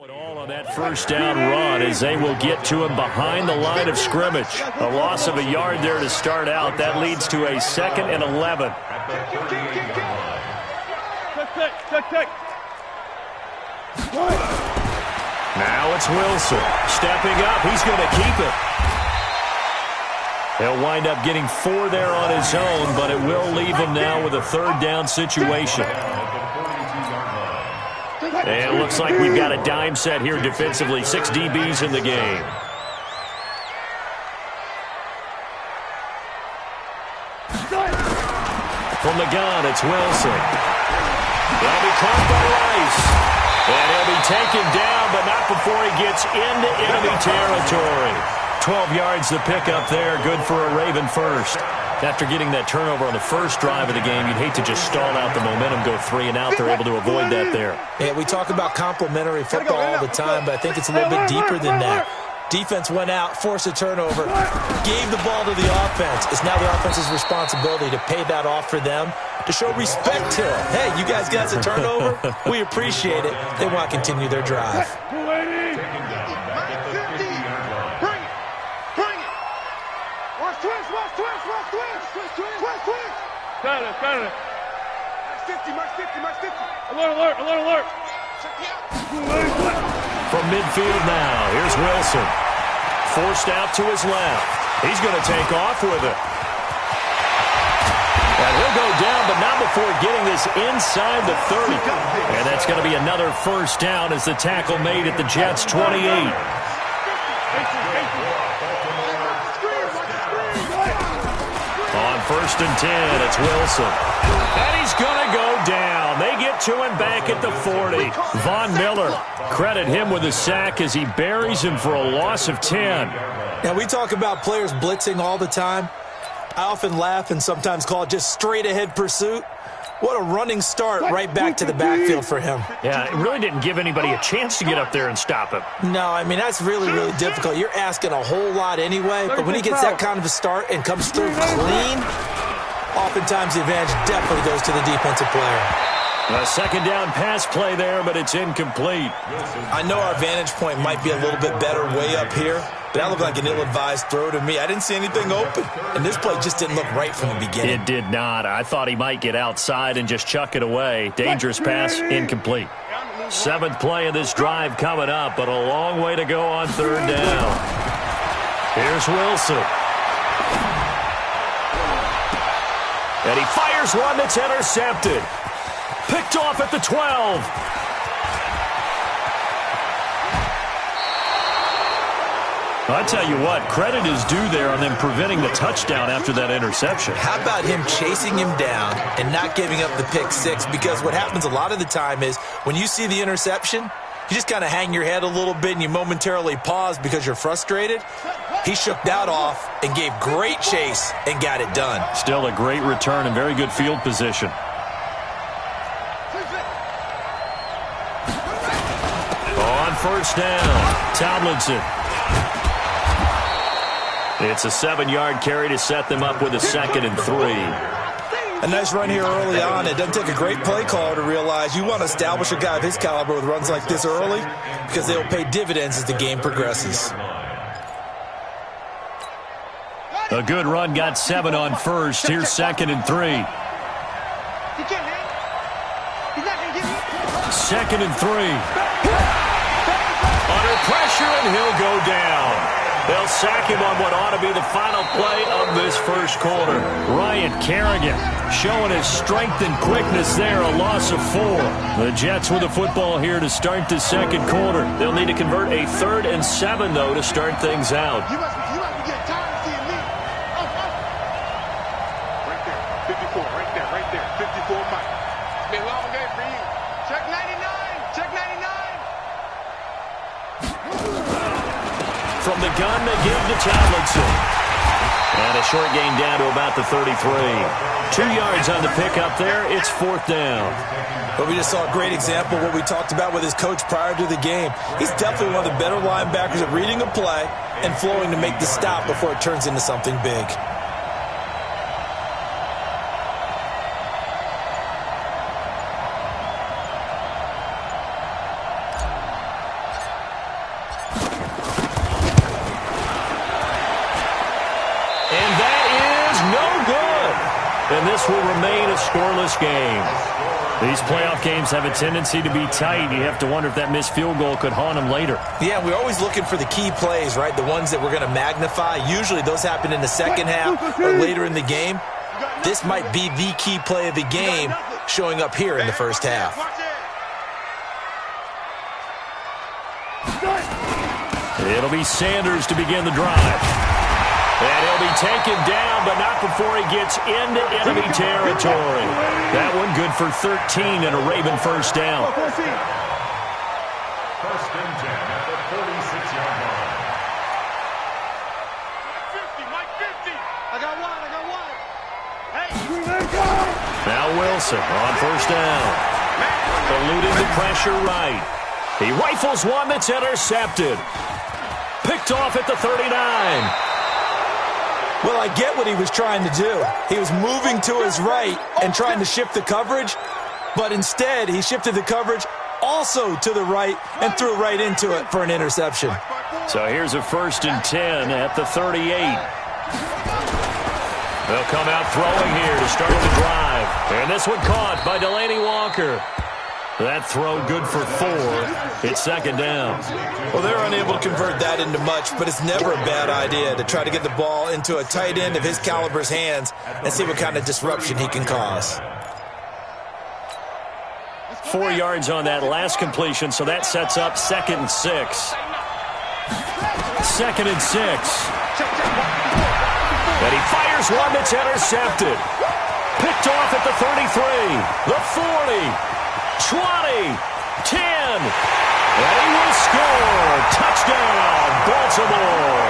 All on that first down run as they will get to him behind the line of scrimmage. A loss of a yard there to start out. That leads to a 2nd and 11. Now it's Wilson stepping up. He's going to keep it. He'll wind up getting 4 there on his own, but it will leave him now with a 3rd down situation. And it looks like we've got a dime set here defensively. 6 DBs in the game. From the gun, it's Wilson. He'll be caught by Rice. And he'll be taken down, but not before he gets into enemy territory. 12 yards the pickup there. Good for a Raven first. After getting that turnover on the first drive of the game, you'd hate to just stall out the momentum, go 3 and out. They're able to avoid that there. Yeah, we talk about complementary football all the time, but I think it's a little bit deeper than that. Defense went out, forced a turnover, gave the ball to the offense. It's now the offense's responsibility to pay that off for them, to show respect to them. Hey, you guys got a turnover? We appreciate it. They want to continue their drive. Alert. From midfield now, here's Wilson. Forced out to his left. He's going to take off with it. And he'll go down, but not before getting this inside the 30. And that's going to be another first down as the tackle made at the Jets' 28. On 1st and 10, it's Wilson. And he's going to go down. They get to him back at the 40. Von Miller, credit him with a sack as he buries him for a loss of 10. Now, we talk about players blitzing all the time. I often laugh and sometimes call it just straight-ahead pursuit. What a running start right back to the backfield for him. Yeah, it really didn't give anybody a chance to get up there and stop him. No, I mean, that's really, really difficult. You're asking a whole lot anyway, but when he gets that kind of a start and comes through clean, oftentimes the advantage definitely goes to the defensive player. A 2nd down pass play there, but it's incomplete. I know our vantage point might be a little bit better way up here, but that looked like an ill-advised throw to me. I didn't see anything open, and this play just didn't look right from the beginning. It did not. I thought he might get outside and just chuck it away. Dangerous pass, incomplete. 7th play of this drive coming up, but a long way to go on 3rd down. Here's Wilson. And he fires one that's intercepted. Picked off at the 12. I tell you what, credit is due there on them preventing the touchdown after that interception. How about him chasing him down and not giving up the pick 6? Because what happens a lot of the time is when you see the interception, you just kind of hang your head a little bit and you momentarily pause because you're frustrated. He shook that off and gave great chase and got it done. Still a great return and very good field position. On 1st down, Tomlinson. It's a 7-yard carry to set them up with a 2nd and 3. A nice run here early on. It doesn't take a great play caller to realize you want to establish a guy of his caliber with runs like this early because they will pay dividends as the game progresses. A good run, got 7 on 1st. Here's 2nd and 3. 2nd and 3. Under pressure, and he'll go down. They'll sack him on what ought to be the final play of this first quarter. Ryan Kerrigan showing his strength and quickness there, a loss of 4. The Jets with the football here to start the 2nd quarter. They'll need to convert a 3rd and 7, though, to start things out. You must be getting tired of seeing me. Right there, 54, right there, 54, Mike. It's been a long day for you. Check 99, check 99. From the gun, they give to Tomlinson. And a short gain down to about the 33. 2 yards on the pickup there. It's 4th down. But we just saw a great example of what we talked about with his coach prior to the game. He's definitely one of the better linebackers at reading a play and flowing to make the stop before it turns into something big. and this will remain a scoreless game. These playoff games have a tendency to be tight. You have to wonder if that missed field goal could haunt them later. Yeah, we're always looking for the key plays, right? The ones that we're going to magnify. Usually those happen in the second half or later in the game. This might be the key play of the game showing up here in the first half. It'll be Sanders to begin the drive. And he'll be taken down, but not before he gets into enemy territory. That one good for 13 and a Raven first down. First and 10 at the 46-yard line. Mike 50. I got one. Hey. Now Wilson on first down. Eluding the pressure right. He rifles one that's intercepted. Picked off at the 39. Well, I get what he was trying to do. He was moving to his right and trying to shift the coverage, but instead he shifted the coverage also to the right and threw right into it for an interception. So here's a first and 10 at the 38. They'll come out throwing here to start the drive. And this one caught by Delaney Walker. That throw good for 4. It's second down. Well, they're unable to convert that into much, but it's never a bad idea to try to get the ball into a tight end of his caliber's hands and see what kind of disruption he can cause. 4 yards on that last completion, so that sets up second and 6. Second and 6. And he fires one that's intercepted. Picked off at the 33, the 40. 20, 10, and he will score. Touchdown, Baltimore.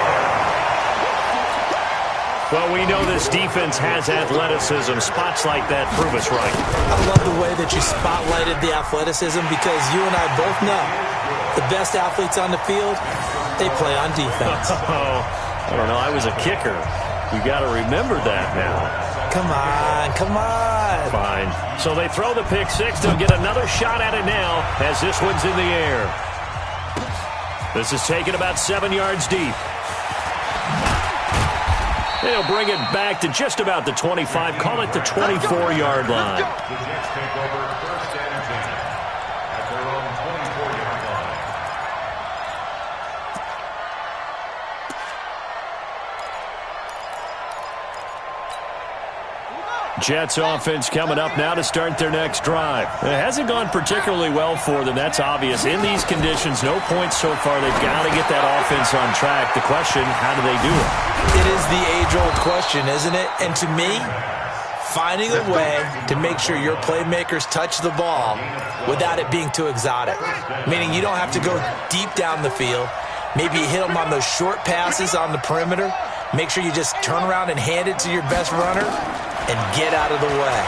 Well, we know this defense has athleticism. Spots like that prove us right. I love the way that you spotlighted the athleticism because you and I both know the best athletes on the field, they play on defense. I don't know. I was a kicker. You got to remember that now. Come on. Fine. So they throw the pick six. They'll get another shot at it now as this one's in the air. This is taken about 7 yards deep. They'll bring it back to just about the 25. Call it the 24-yard line. The Jets take over first and 10 at their own 24-yard line. Jets offense coming up now to start their next drive. It hasn't gone particularly well for them. That's obvious. In these conditions, no points so far. They've got to get that offense on track. The question, how do they do it? It is the age-old question, isn't it? And to me, finding a way to make sure your playmakers touch the ball without it being too exotic. Meaning you don't have to go deep down the field. Maybe you hit them on those short passes on the perimeter. Make sure you just turn around and hand it to your best runner and get out of the way.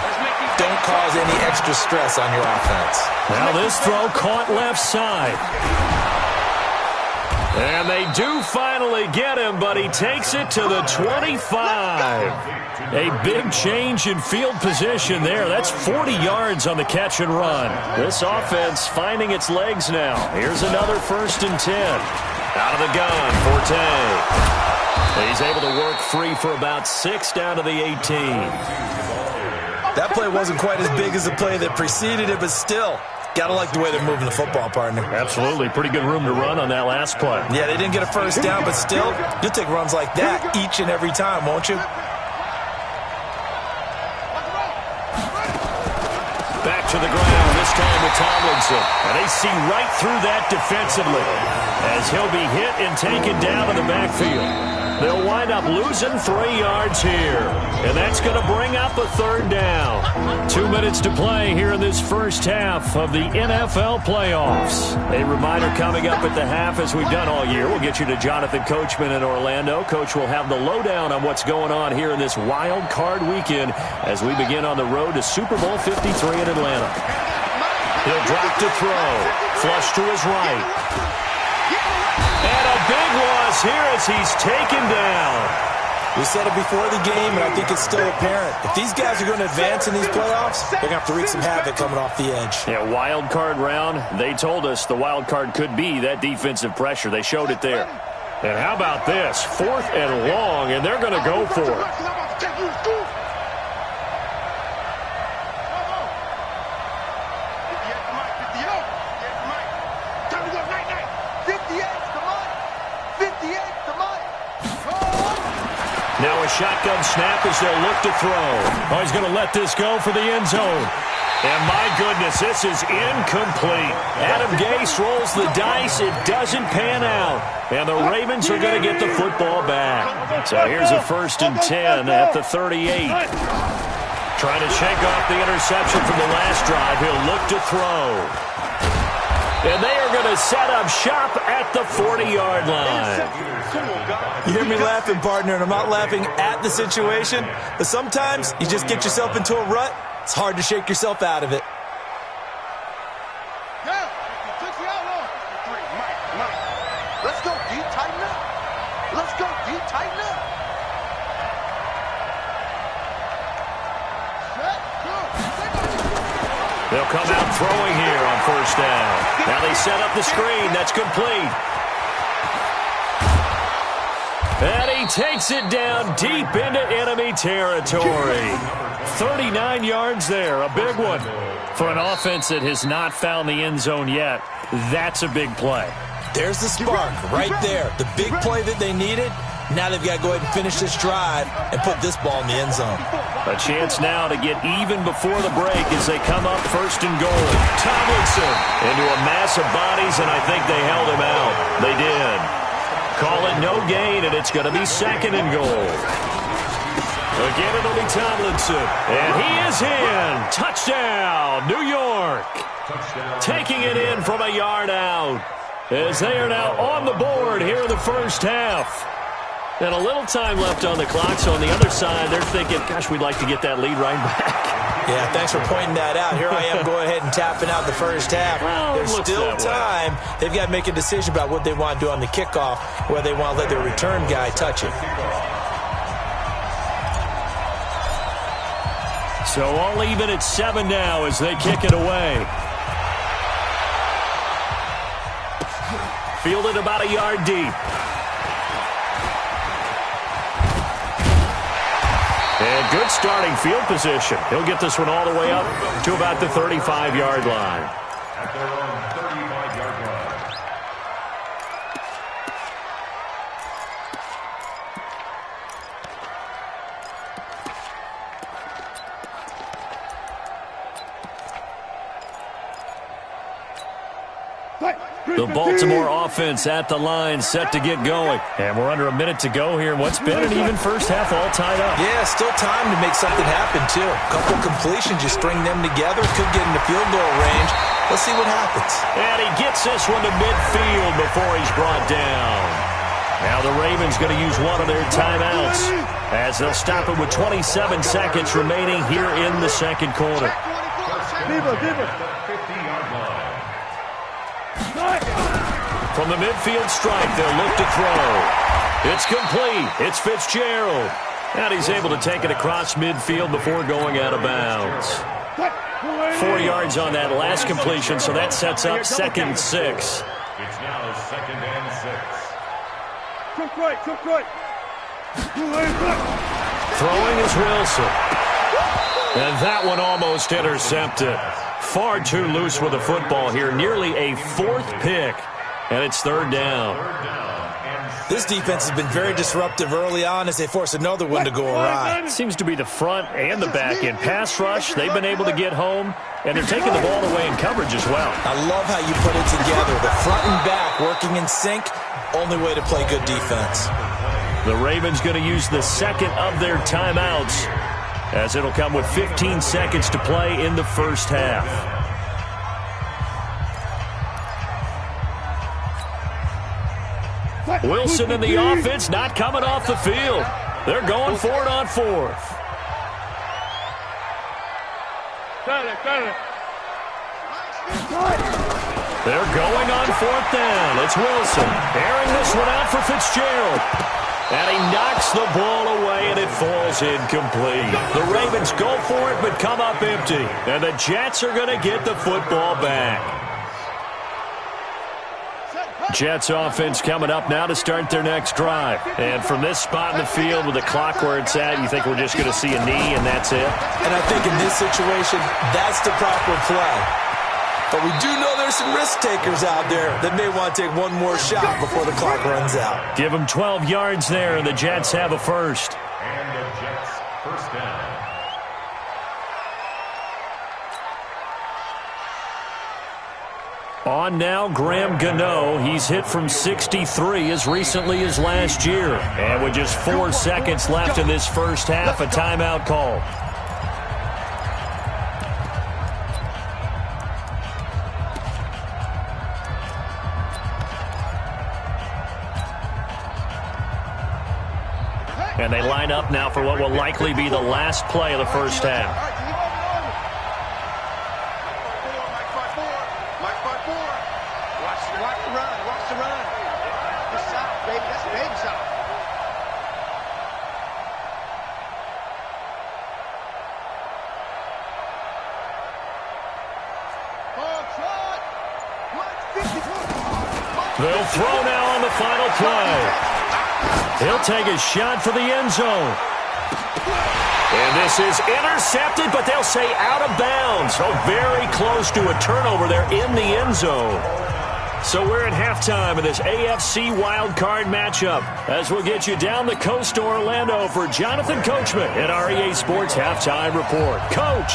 Don't cause any extra stress on your offense. Now this throw caught left side. And they do finally get him, but he takes it to the 25. A big change in field position there. That's 40 yards on the catch and run. This offense finding its legs now. Here's another first and 10. Out of the gun, Forte. He's able to work free for about 6 down to the 18. That play wasn't quite as big as the play that preceded it, but still, gotta like the way they're moving the football, partner. Absolutely. Pretty good room to run on that last play. Yeah, they didn't get a first down, but still, you'll take runs like that each and every time, won't you? Back to the ground, this time with Tomlinson. And they see right through that defensively as he'll be hit and taken down in the backfield. They'll wind up losing 3 yards here. And that's going to bring up a third down. 2 minutes to play here in this first half of the NFL playoffs. A reminder coming up at the half, as we've done all year. We'll get you to Jonathan Coachman in Orlando. Coach will have the lowdown on what's going on here in this wild card weekend as we begin on the road to Super Bowl 53 in Atlanta. He'll drop to throw. Flush to his right. And a big loss here as he's taken down. We said it before the game, and I think it's still apparent. If these guys are going to advance in these playoffs, they're going to have to wreak some havoc coming off the edge. Yeah, wild card round. They told us the wild card could be that defensive pressure. They showed it there. And how about this? 4th and long, and they're going to go for it. Now a shotgun snap as they'll look to throw. Oh, he's going to let this go for the end zone. And my goodness, this is incomplete. Adam Gase rolls the dice. It doesn't pan out. And the Ravens are going to get the football back. So here's a 1st and 10 at the 38. Trying to shake off the interception from the last drive. He'll look to throw. And they are going to set up shop at the 40-yard line. You hear me laughing, partner, and I'm not laughing at the situation. But sometimes you just get yourself into a rut. It's hard to shake yourself out of it. Yeah, took you out long. Mike. Let's go, D. Tighten up. Let's go, D. Tighten up. They'll come out throwing here on 1st down. Now they set up the screen. That's complete. And he takes it down deep into enemy territory. 39 yards there, a big one. For an offense that has not found the end zone yet, that's a big play. There's the spark right there. The big play that they needed. Now they've got to go ahead and finish this drive and put this ball in the end zone. A chance now to get even before the break as they come up 1st and goal. Tomlinson into a mass of bodies, and I think they held him out. They did. Call it no gain, and it's going to be 2nd and goal. Again, it'll be Tomlinson. And he is in. Touchdown, New York. Taking it in from a yard out as they are now on the board here in the 1st half. And a little time left on the clock, so on the other side, they're thinking, gosh, we'd like to get that lead right back. Yeah, thanks for pointing that out. Here I am going ahead and tapping out the 1st half. Well, there's still time. They've got to make a decision about what they want to do on the kickoff, whether they want to let their return guy touch it. So all even at 7 now as they kick it away. Fielded about a yard deep. And good starting field position. He'll get this one all the way up to about the 35-yard line. At their own 35-yard line. The Baltimore offense at the line, set to get going. And we're under a minute to go here. What's been an even 1st half, all tied up. Yeah, still time to make something happen, too. A couple completions, you string them together, could get into field goal range. Let's see what happens. And he gets this one to midfield before he's brought down. Now the Ravens going to use one of their timeouts as they'll stop it with 27 seconds remaining here in the 2nd quarter. From the midfield strike, they'll look to throw. It's complete. It's Fitzgerald. And he's able to take it across midfield before going out of bounds. 4 yards on that last completion, so that sets up 2nd and 6. It's now 2nd and 6. Throwing is Wilson. And that one almost intercepted. Far too loose with the football here. Nearly a 4th pick. And it's 3rd down. This defense has been very disruptive early on as they force another one to go awry. Seems to be the front and the back end. Pass rush, they've been able to get home, and they're taking the ball away in coverage as well. I love how you put it together. The front and back working in sync, only way to play good defense. The Ravens going to use the 2nd of their timeouts as it'll come with 15 seconds to play in the 1st half. Wilson in the offense, not coming off the field. They're going for it on 4th. They're going on 4th down. It's Wilson. Airing this one out for Fitzgerald. And he knocks the ball away, and it falls incomplete. The Ravens go for it, but come up empty. And the Jets are going to get the football back. Jets offense coming up now to start their next drive. And from this spot in the field with the clock where it's at, you think we're just going to see a knee and that's it? And I think in this situation, that's the proper play. But we do know there's some risk takers out there that may want to take one more shot before the clock runs out. Give them 12 yards there, and the Jets have a 1st. Jets. First down. On now, Graham Gano. He's hit from 63 as recently as last year. And with just 4 seconds left in this first half, a timeout call. And they line up now for what will likely be the last play of the first half. They'll throw now on the final play. He'll take a shot for the end zone. And this is intercepted, but they'll say out of bounds. So very close to a turnover there in the end zone. So we're at halftime of this AFC wildcard matchup as we'll get you down the coast to Orlando for Jonathan Coachman at our EA Sports Halftime Report. Coach!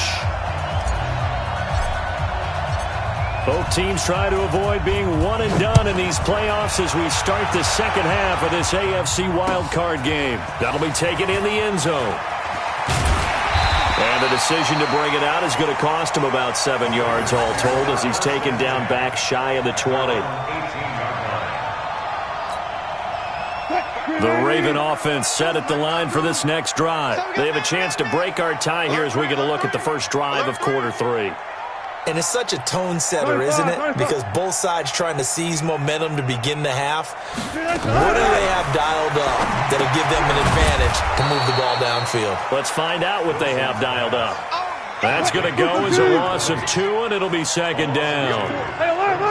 Both teams try to avoid being one and done in these playoffs as we start the second half of this AFC wildcard game. That'll be taken in the end zone. And the decision to bring it out is going to cost him about 7 yards all told as he's taken down back shy of the 20. The Raven offense set at the line for this next drive. They have a chance to break our tie here as we get a look at the first drive of quarter 3. And it's such a tone setter, isn't it? Because both sides trying to seize momentum to begin the half. What do they have dialed up that'll give them an advantage to move the ball downfield? Let's find out what they have dialed up. That's going to go as a loss of 2, and it'll be second down.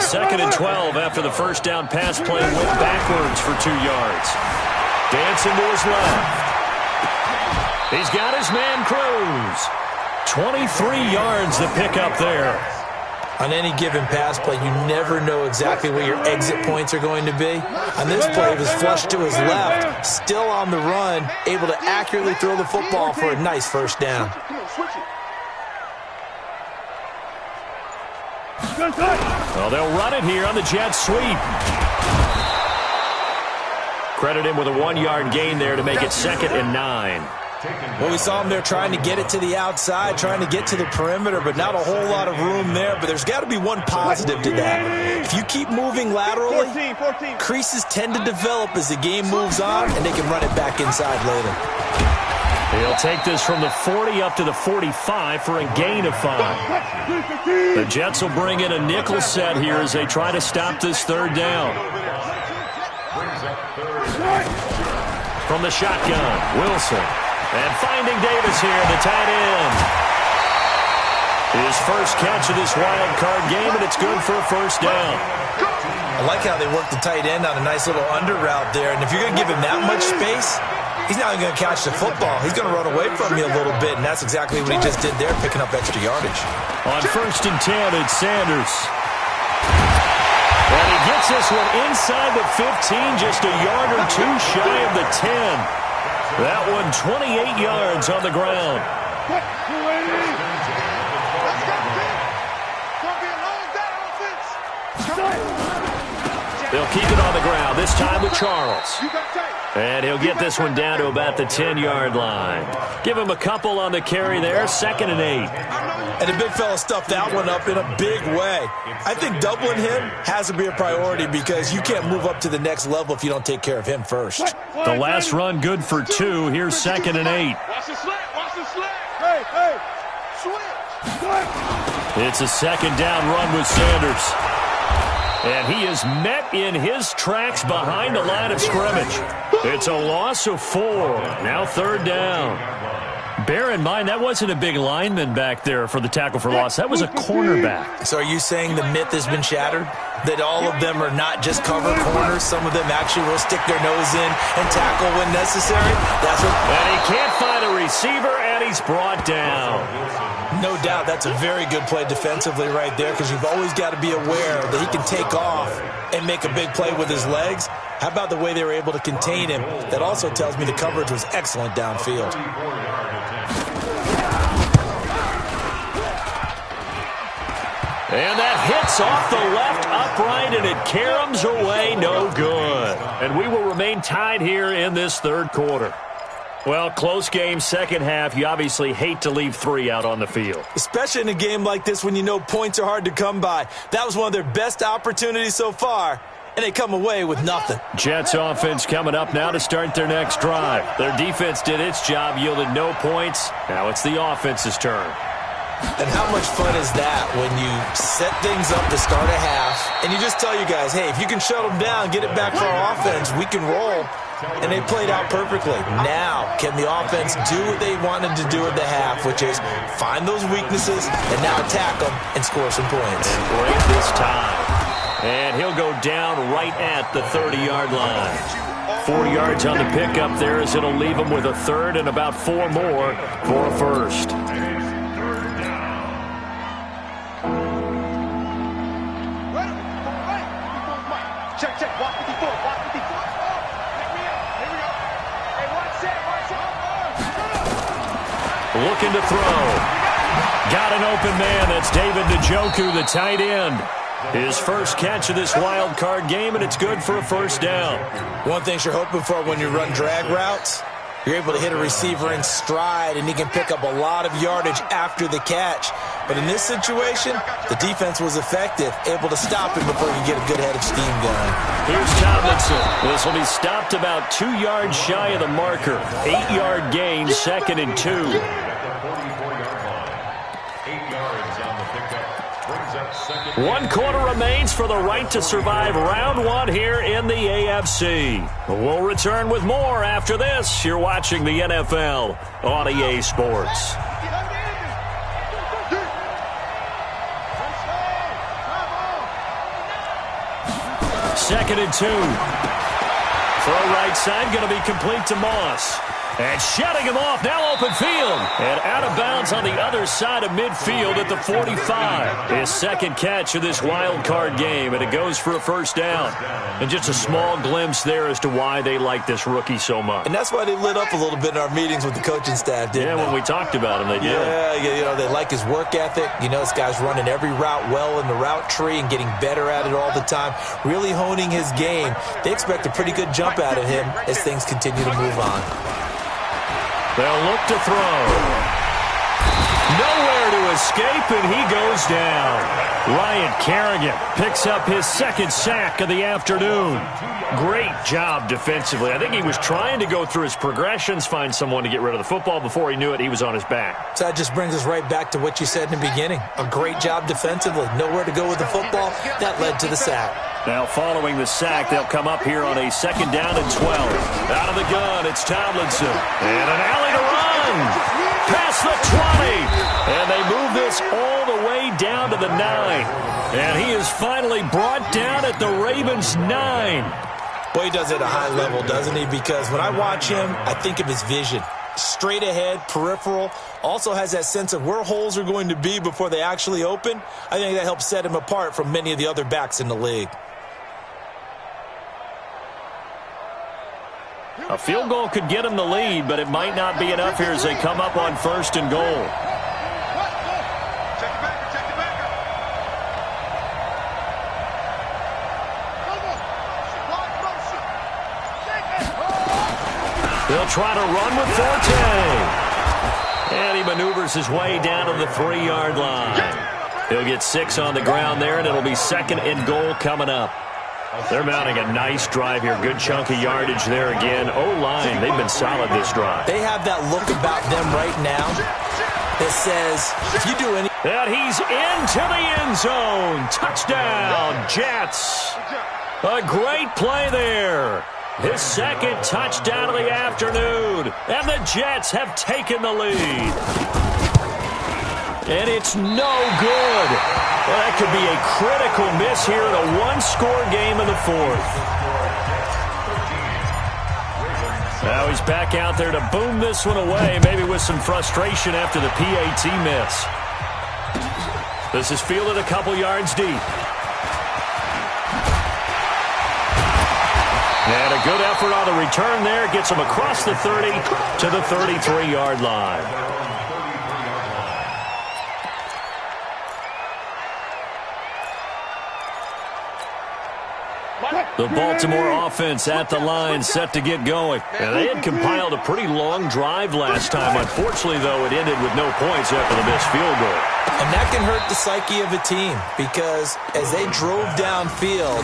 2nd and 12 after the first down pass play went backwards for 2 yards. Dancing to his left. He's got his man Cruz. 23 yards to pick up there. On any given pass play, you never know exactly where your exit points are going to be. On this play, it was flushed to his left, still on the run, able to accurately throw the football for a nice first down. Well, they'll run it here on the jet sweep. Credit him with a 1-yard gain there to make it 2nd and 9. Well, we saw him there trying to get it to the outside, trying to get to the perimeter, but not a whole lot of room there. But there's got to be one positive to that. If you keep moving laterally, creases tend to develop as the game moves on, and they can run it back inside later. He'll take this from the 40 up to the 45 for a gain of 5. The Jets will bring in a nickel set here as they try to stop this third down. From the shotgun, Wilson. And finding Davis here, the tight end. His first catch of this wild card game, and it's good for a first down. I like how they work the tight end on a nice little under route there. And if you're going to give him that much space, he's not going to catch the football. He's going to run away from you a little bit, and that's exactly what he just did there, picking up extra yardage. On 1st and 10, it's Sanders. And he gets this one inside the 15, just a yard or 2 shy of the 10. That one 28 yards on the ground. They'll keep it on the ground, this time with Charles. And he'll get this one down to about the 10-yard line. Give him a couple on the carry there, 2nd and 8. And the big fella stuffed that one up in a big way. I think doubling him has to be a priority because you can't move up to the next level if you don't take care of him first. The last run good for 2. Here's 2nd and 8. Watch the slant. Watch the slant. Hey, switch. It's a 2nd down run with Sanders. And he is met in his tracks behind the line of scrimmage. It's a loss of 4. Now 3rd down. Bear in mind, that wasn't a big lineman back there for the tackle for loss. That was a cornerback. So are you saying the myth has been shattered? That all of them are not just cover corners? Some of them actually will stick their nose in and tackle when necessary? That's what. And he can't find a receiver, and he's brought down. No doubt that's a very good play defensively right there because you've always got to be aware that he can take off and make a big play with his legs. How about the way they were able to contain him? That also tells me the coverage was excellent downfield. And that hits off the left upright, and it caroms away, no good. And we will remain tied here in this third quarter. Well, close game, second half. You obviously hate to leave 3 out on the field. Especially in a game like this when you know points are hard to come by. That was one of their best opportunities so far, and they come away with nothing. Jets offense coming up now to start their next drive. Their defense did its job, yielded no points. Now it's the offense's turn. And how much fun is that when you set things up to start a half, and you just tell you guys, hey, if you can shut them down, get it back for our offense, we can roll. And they played out perfectly. Now, can the offense do what they wanted to do at the half, which is find those weaknesses and now attack them and score some points. And great this time. And he'll go down right at the 30-yard line. 4 yards on the pickup there as it'll leave him with a third and about 4 more for a first. Check. Walk 54. Walk 54. Here we go. Hey, watch it. Looking to throw. Got an open man. That's David Njoku, the tight end. His first catch of this wild card game, and it's good for a first down. One thing you're hoping for when you run drag routes, you're able to hit a receiver in stride, and he can pick up a lot of yardage after the catch. But in this situation, the defense was effective, able to stop him before he could get a good head of steam going. Here's Tomlinson. This will be stopped about 2 yards shy of the marker. 8-yard gain, 2nd and 2. 44-yard line. 8 yards on the pickup. Brings up second. 1 quarter remains for the right to survive round 1 here in the AFC. We'll return with more after this. You're watching the NFL on EA Sports. 2nd and 2. Throw right side, going to be complete to Moss. And shutting him off, now open field. And out of bounds on the other side of midfield at the 45. His second catch of this wild card game, and it goes for a first down. And just a small glimpse there as to why they like this rookie so much. And that's why they lit up a little bit in our meetings with the coaching staff, didn't they? When we talked about him, they did. Yeah, they like his work ethic. This guy's running every route well in the route tree and getting better at it all the time, really honing his game. They expect a pretty good jump out of him as things continue to move on. They'll look to throw. Nowhere to escape, and he goes down. Ryan Kerrigan picks up his second sack of the afternoon. Great job defensively. I think he was trying to go through his progressions, find someone to get rid of the football. Before he knew it, he was on his back. So that just brings us right back to what you said in the beginning. A great job defensively. Nowhere to go with the football. That led to the sack. Now following the sack, they'll come up here on a 2nd down and 12. Out of the gun, it's Tomlinson. And an alley to run. Past the 20. And they move this all the way down to the 9. And he is finally brought down at the Ravens' 9. Boy, he does it at a high level, doesn't he? Because when I watch him, I think of his vision. Straight ahead, peripheral, also has that sense of where holes are going to be before they actually open. I think that helps set him apart from many of the other backs in the league. A field goal could get him the lead, but it might not be enough here as they come up on 1st and goal. They'll try to run with Forte. And he maneuvers his way down to the 3-yard line. He'll get 6 on the ground there, and it'll be 2nd and goal coming up. They're mounting a nice drive here. Good chunk of yardage there again. O-line, they've been solid this drive. They have that look about them right now that says, if you do any... And he's into the end zone. Touchdown, Jets. A great play there. His second touchdown of the afternoon. And the Jets have taken the lead. And it's no good. Well, that could be a critical miss here in a one-score game in the 4th. Now he's back out there to boom this one away, maybe with some frustration after the PAT miss. This is fielded a couple yards deep. And a good effort on the return there. Gets them across the 30 to the 33-yard line. The Baltimore offense at the line, set to get going. And they had compiled a pretty long drive last time. Unfortunately, though, it ended with no points after the missed field goal. And that can hurt the psyche of a team because as they drove downfield,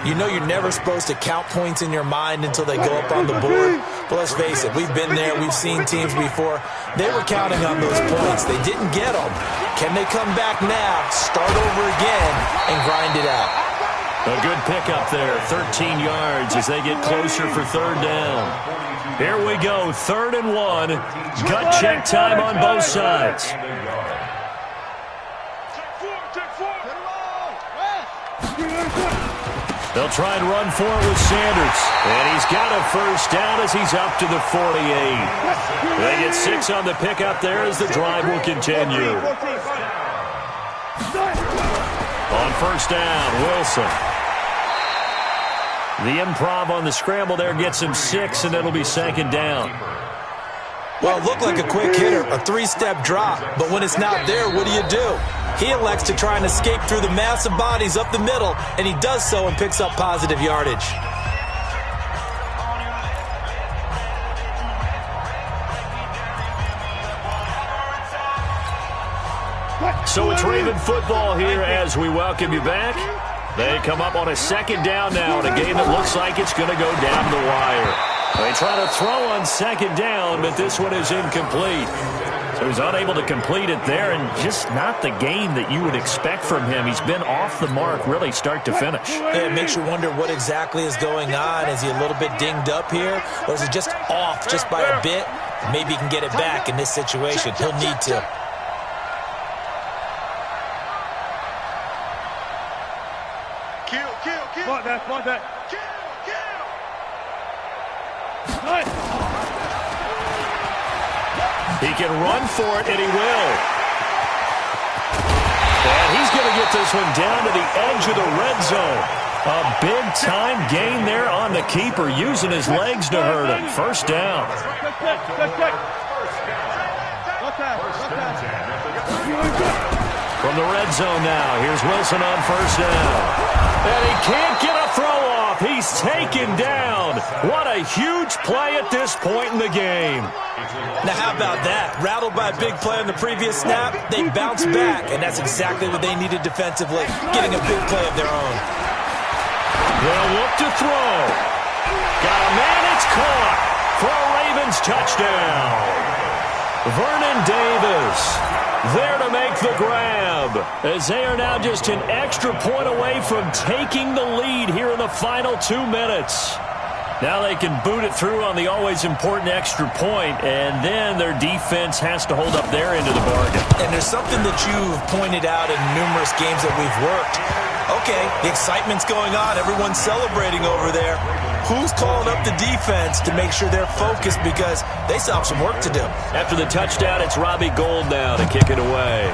you know you're never supposed to count points in your mind until they go up on the board. But let's face it, we've been there. We've seen teams before. They were counting on those points. They didn't get them. Can they come back now, start over again, and grind it out? A good pickup there, 13 yards as they get closer for third down. Here we go, 3rd and 1. Gut check time on both sides. They'll try and run for it with Sanders. And he's got a first down as he's up to the 48. They get 6 on the pickup there as the drive will continue. On first down, Wilson. The improv on the scramble there gets him 6, and it'll be 2nd down. Well, it looked like a quick hitter, a 3-step drop. But when it's not there, what do? He elects to try and escape through the massive bodies up the middle, and he does so and picks up positive yardage. So it's Raven football here as we welcome you back. They come up on a 2nd down now in a game that looks like it's going to go down the wire. They try to throw on 2nd down, but this one is incomplete. So he's unable to complete it there, and just not the game that you would expect from him. He's been off the mark really start to finish. Yeah, it makes you wonder what exactly is going on. Is he a little bit dinged up here, or is he just off just by a bit? Maybe he can get it back in this situation. He'll need to. Fight that. He can run for it, and he will. And he's going to get this one down to the edge of the red zone. A big-time gain there on the keeper, using his legs to hurt him. First down. From the red zone now, here's Wilson on first down. And he can't get a throw off. He's taken down. What a huge play at this point in the game. Now, how about that? Rattled by a big play on the previous snap, they bounce back, and that's exactly what they needed defensively, getting a big play of their own. They'll look to throw. Got a man, it's caught for a Ravens touchdown. Vernon Davis there to make the grab, as they are now just an extra point away from taking the lead here in the final 2 minutes. Now they can boot it through on the always important extra point, and then their defense has to hold up their end of the bargain. And there's something that you've pointed out in numerous games that we've worked. Okay, the excitement's going on. Everyone's celebrating over there. Who's calling up the defense to make sure they're focused because they still have some work to do? After the touchdown, it's Robbie Gould now to kick it away.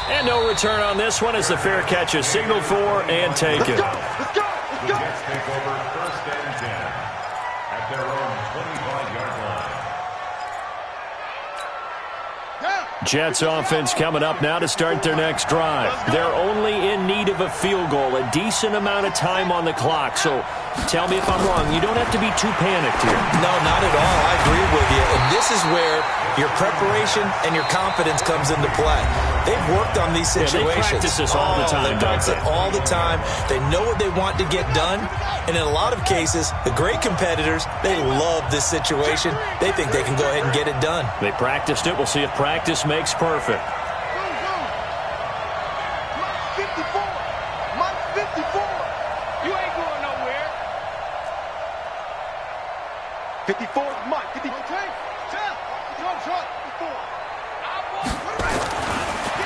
And no return on this one as the fair catch is signaled for and taken. Let's go. Jets take over 1st and 10 at their own 25-yard line. Jets offense coming up now to start their next drive. They're only in need of a field goal, a decent amount of time on the clock. So tell me if I'm wrong. You don't have to be too panicked here. No, not at all. I agree with you. And this is where your preparation and your confidence comes into play. They've worked on these situations. Yeah, they practice this all the time. They practice it all the time. They know what they want to get done. And in a lot of cases, the great competitors, they love this situation. They think they can go ahead and get it done. They practiced it. We'll see if practice makes perfect. 54. Mike 54. You ain't going nowhere. 54, Mike. 54.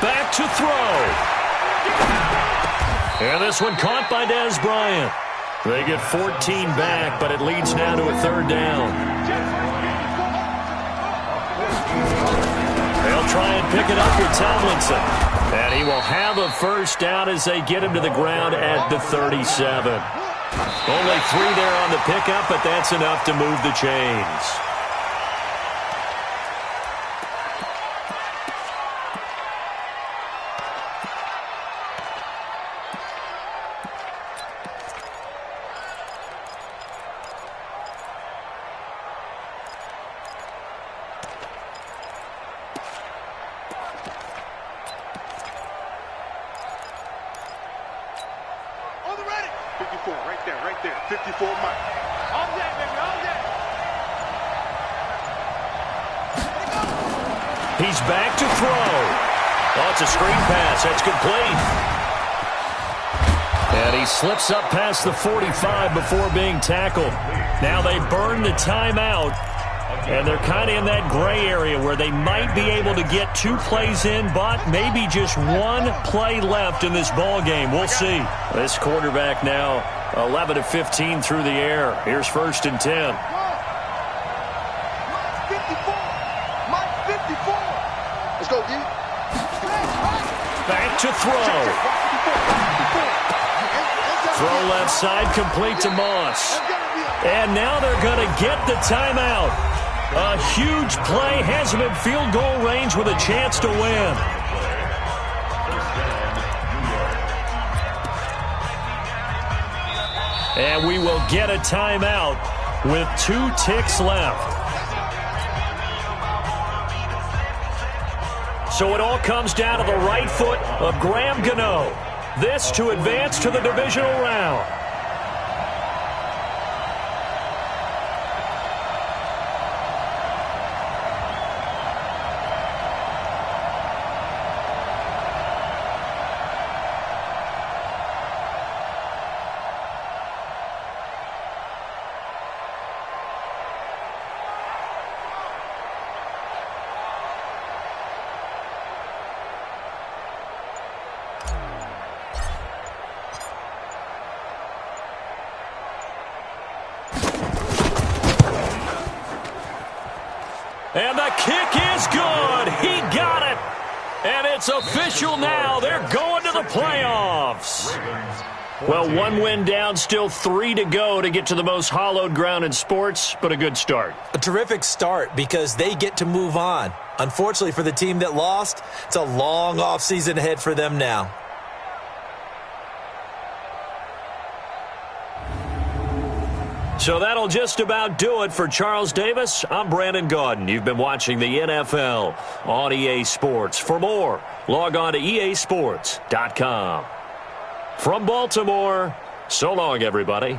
Back to throw. And this one caught by Dez Bryant. They get 14 back, but it leads now to a 3rd down. They'll try and pick it up with Tomlinson. And he will have a first down as they get him to the ground at the 37. Only 3 there on the pickup, but that's enough to move the chains. Right there. 54 Mike. On that, baby, on that. He's back to throw. Oh, it's a screen pass. That's complete. And he slips up past the 45 before being tackled. Now they burn the timeout. And they're kind of in that gray area where they might be able to get 2 plays in, but maybe just 1 play left in this ball game. We'll see. This quarterback now 11 of 15 through the air. Here's 1st and 10. Mike 54. Let's go, D. Back to throw. Throw left side, complete to Moss. And now they're going to get the timeout. A huge play has him in field goal range with a chance to win. And we will get a timeout with 2 ticks left. So it all comes down to the right foot of Graham Gano. This to advance to the divisional round. And the kick is good. He got it. And it's official now. They're going to the playoffs. Well, 1 win down, still 3 to go to get to the most hallowed ground in sports, but a good start. A terrific start because they get to move on. Unfortunately for the team that lost, it's a long offseason ahead for them now. So that'll just about do it for Charles Davis. I'm Brandon Gaudin. You've been watching the NFL on EA Sports. For more, log on to easports.com. From Baltimore, so long, everybody.